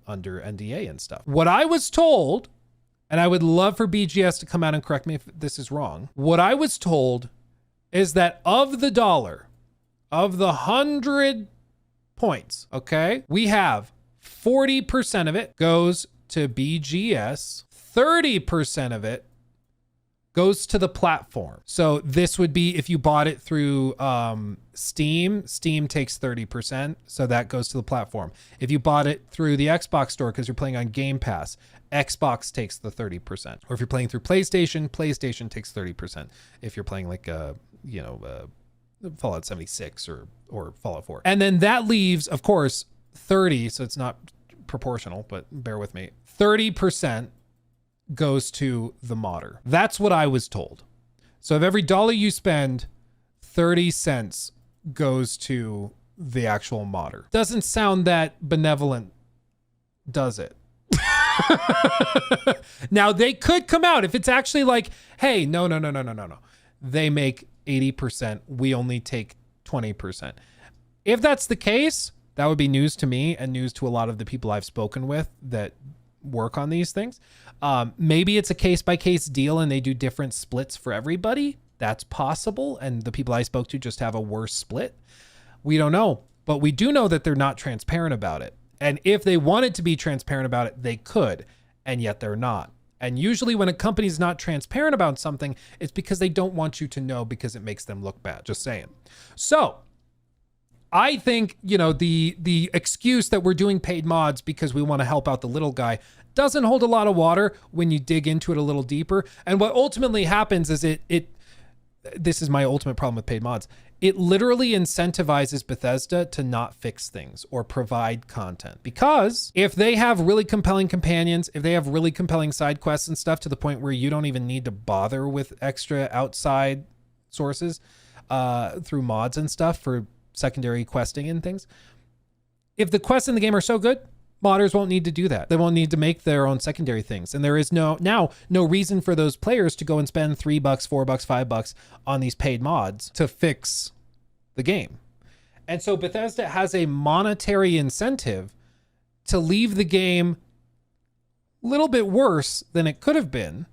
under NDA and stuff. What I was told, and I would love for BGS to come out and correct me if this is wrong. What I was told is that of the $1, of the 100 points, okay, we have 40% of it goes to BGS, 30% of it goes to the platform. So this would be if you bought it through Steam takes 30%. So that goes to the platform. If you bought it through the Xbox store because you're playing on Game Pass, Xbox takes the 30%. Or if you're playing through PlayStation takes 30%. If you're playing like Fallout 76 or Fallout 4. And then that leaves, of course, 30, so it's not proportional, but bear with me. 30% goes to the modder. That's what I was told. So of every $1 you spend, 30 cents goes to the actual modder. Doesn't sound that benevolent, does it? Now they could come out if it's actually like, hey, no. They make 80%. We only take 20%. If that's the case, that would be news to me and news to a lot of the people I've spoken with that work on these things. Maybe it's a case-by-case deal and they do different splits for everybody. That's possible. And the people I spoke to just have a worse split. We don't know, but we do know that they're not transparent about it. And if they wanted to be transparent about it, they could, and yet they're not. And usually when a company's not transparent about something, it's because they don't want you to know because it makes them look bad. Just saying. So I think, the excuse that we're doing paid mods because we want to help out the little guy doesn't hold a lot of water when you dig into it a little deeper. And what ultimately happens is this is my ultimate problem with paid mods. It literally incentivizes Bethesda to not fix things or provide content. Because if they have really compelling companions, if they have really compelling side quests and stuff to the point where you don't even need to bother with extra outside sources through mods and stuff for secondary questing and things, if the quests in the game are so good, modders won't need to do that. They won't need to make their own secondary things. And there is no reason for those players to go and spend $3, $4, $5 on these paid mods to fix the game. And so Bethesda has a monetary incentive to leave the game a little bit worse than it could have been,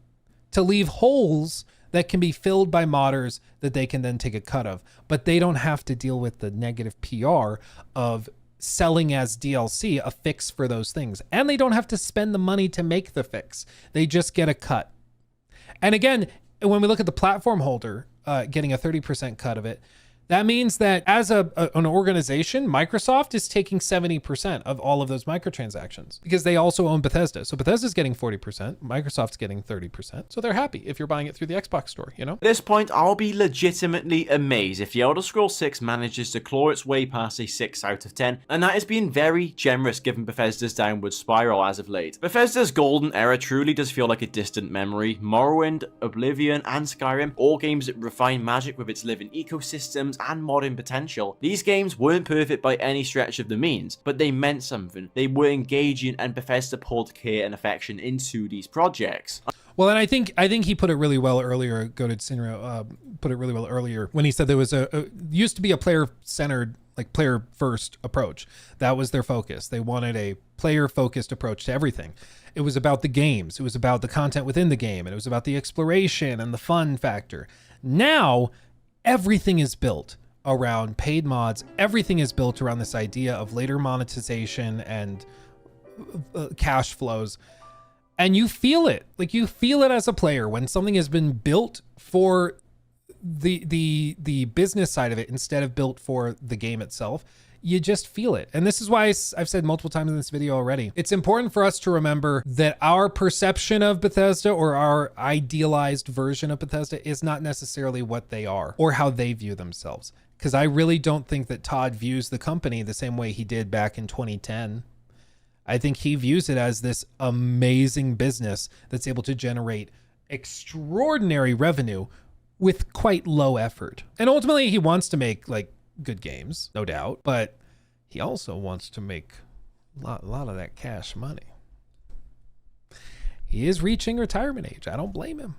to leave holes that can be filled by modders that they can then take a cut of. But they don't have to deal with the negative PR of selling as DLC a fix for those things. And they don't have to spend the money to make the fix. They just get a cut. And again, when we look at the platform holder getting a 30% cut of it, that means that as an organization, Microsoft is taking 70% of all of those microtransactions because they also own Bethesda. So Bethesda's getting 40%, Microsoft's getting 30%. So they're happy if you're buying it through the Xbox store, you know? At this point, I'll be legitimately amazed if The Elder Scrolls 6 manages to claw its way past a 6 out of 10, and that is being very generous given Bethesda's downward spiral as of late. Bethesda's golden era truly does feel like a distant memory. Morrowind, Oblivion, and Skyrim, all games that refine magic with its living ecosystems and modern potential. These games weren't perfect by any stretch of the means, but they meant something. They were engaging, and Bethesda poured care and affection into these projects. Well, and I think he put it really well earlier. GoatedSynro put it really well earlier when he said there was used to be a player-centered, like player-first approach. That was their focus. They wanted a player-focused approach to everything. It was about the games. It was about the content within the game, and it was about the exploration and the fun factor. Now, everything is built around paid mods. Everything is built around this idea of later monetization and cash flows. And you feel it. Like, you feel it as a player when something has been built for the business side of it instead of built for the game itself. You just feel it. And this is why I've said multiple times in this video already, it's important for us to remember that our perception of Bethesda or our idealized version of Bethesda is not necessarily what they are or how they view themselves. Because I really don't think that Todd views the company the same way he did back in 2010. I think he views it as this amazing business that's able to generate extraordinary revenue with quite low effort. And ultimately, he wants to make like good games, no doubt, but he also wants to make a lot of that cash money. He is reaching retirement age. I don't blame him.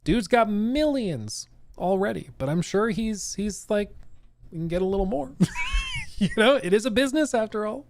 Dude's got millions already, but I'm sure he's like, we can get a little more. You know, it is a business after all.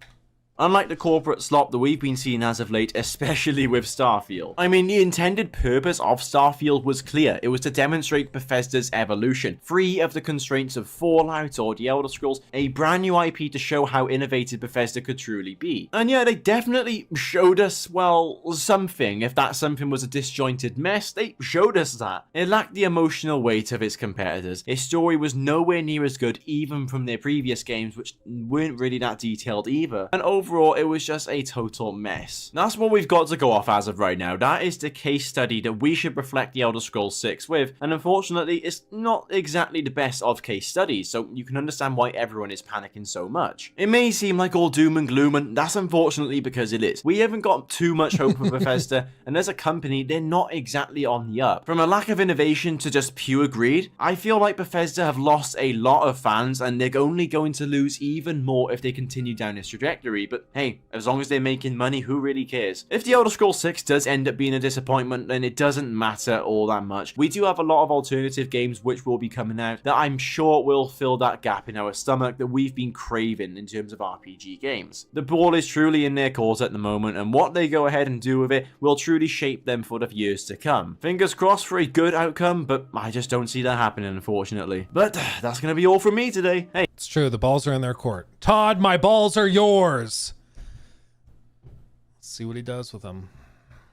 Unlike the corporate slop that we've been seeing as of late, especially with Starfield. I mean, the intended purpose of Starfield was clear. It was to demonstrate Bethesda's evolution, free of the constraints of Fallout or The Elder Scrolls, a brand new IP to show how innovative Bethesda could truly be. And yeah, they definitely showed us, well, something. If that something was a disjointed mess, they showed us that. It lacked the emotional weight of its competitors. Its story was nowhere near as good, even from their previous games, which weren't really that detailed either. And overall, it was just a total mess. That's what we've got to go off as of right now. That is the case study that we should reflect The Elder Scrolls 6 with, and unfortunately, it's not exactly the best of case studies, so you can understand why everyone is panicking so much. It may seem like all doom and gloom, and that's unfortunately because it is. We haven't got too much hope for Bethesda, and as a company, they're not exactly on the up. From a lack of innovation to just pure greed, I feel like Bethesda have lost a lot of fans, and they're only going to lose even more if they continue down this trajectory. But hey, as long as they're making money, who really cares? If The Elder Scrolls 6 does end up being a disappointment, then it doesn't matter all that much. We do have a lot of alternative games which will be coming out that I'm sure will fill that gap in our stomach that we've been craving in terms of RPG games. The ball is truly in their court at the moment, and what they go ahead and do with it will truly shape them for the years to come. Fingers crossed for a good outcome, but I just don't see that happening, unfortunately. But that's going to be all from me today. Hey. It's true, the balls are in their court. Todd, my balls are yours. See what he does with them.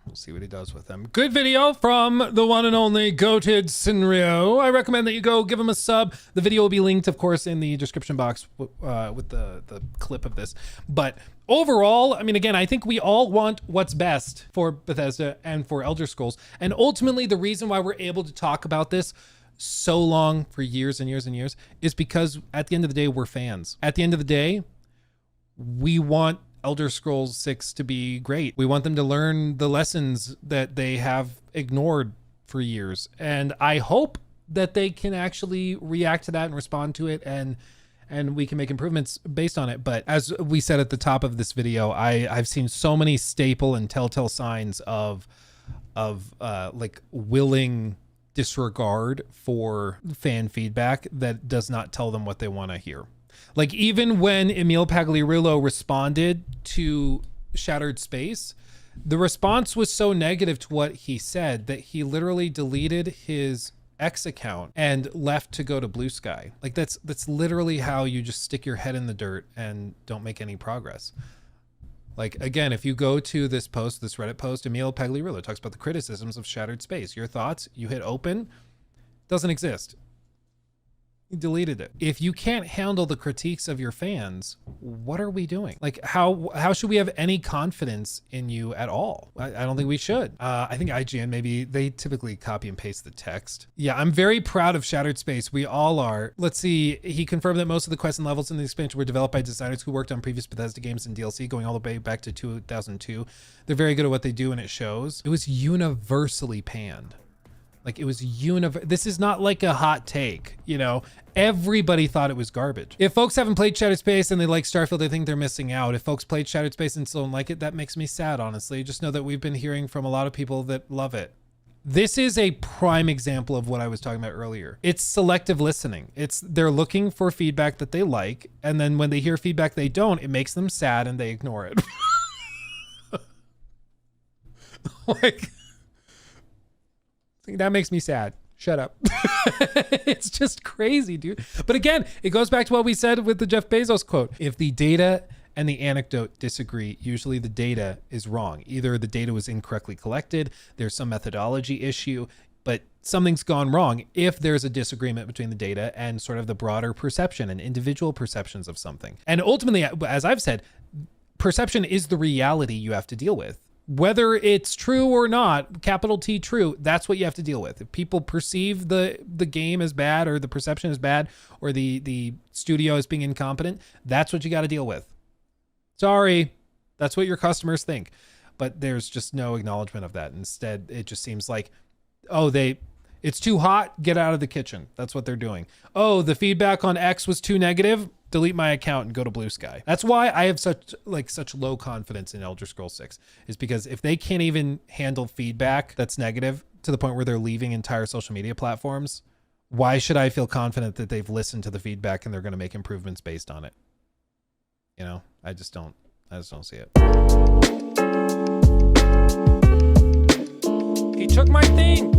We'll see what he does with them. Good video from the one and only GoatedSynro. I recommend that you go give him a sub. The video will be linked, of course, in the description box with the clip of this. But overall, I mean, again, I think we all want what's best for Bethesda and for Elder Scrolls. And ultimately, the reason why we're able to talk about this so long, for years and years and years, is because at the end of the day, we're fans. At the end of the day, we want Elder Scrolls 6 to be great. We want them to learn the lessons that they have ignored for years. And I hope that they can actually react to that and respond to it, and we can make improvements based on it. But as we said at the top of this video, I've seen so many staple and telltale signs of like willing disregard for fan feedback that does not tell them what they want to hear. Like, even when Emil Pagliarulo responded to Shattered Space, the response was so negative to what he said that he literally deleted his X account and left to go to Blue Sky. Like, that's literally how you just stick your head in the dirt and don't make any progress. Like, again, if you go to this post, this Reddit post, Emil Pagliarulo talks about the criticisms of Shattered Space. Your thoughts, you hit open, doesn't exist. You deleted it. If you can't handle the critiques of your fans, what are we doing? Like, how should we have any confidence in you at all? I don't think we should. I think IGN, maybe they typically copy and paste the text. Yeah, I'm very proud of Shattered Space. We all are. Let's see. He confirmed that most of the quests and levels in the expansion were developed by designers who worked on previous Bethesda games and DLC going all the way back to 2002. They're very good at what they do, and it shows. It was universally panned. Like, it was this is not like a hot take, you know? Everybody thought it was garbage. If folks haven't played Shattered Space and they like Starfield, I think they're missing out. If folks played Shattered Space and still don't like it, that makes me sad, honestly. Just know that we've been hearing from a lot of people that love it. This is a prime example of what I was talking about earlier. It's selective listening. They're looking for feedback that they like, and then when they hear feedback they don't, it makes them sad and they ignore it. Like, that makes me sad. Shut up. It's just crazy, dude. But again, it goes back to what we said with the Jeff Bezos quote. If the data and the anecdote disagree, usually the data is wrong. Either the data was incorrectly collected, there's some methodology issue, but something's gone wrong if there's a disagreement between the data and sort of the broader perception and individual perceptions of something. And ultimately, as I've said, perception is the reality you have to deal with. Whether it's true or not, capital T true, that's what you have to deal with. If people perceive the game as bad, or the perception is bad, or the studio is being incompetent, that's what you got to deal with. Sorry, that's what your customers think. But there's just no acknowledgement of that. Instead, it just seems like, oh, it's too hot, get out of the kitchen. That's what they're doing. Oh, the feedback on X was too negative, delete my account and go to Blue Sky. That's why I have such low confidence in Elder Scrolls 6, is because if they can't even handle feedback that's negative to the point where they're leaving entire social media platforms, why should I feel confident that they've listened to the feedback and they're going to make improvements based on it? You know, I just don't see it. He took my thing.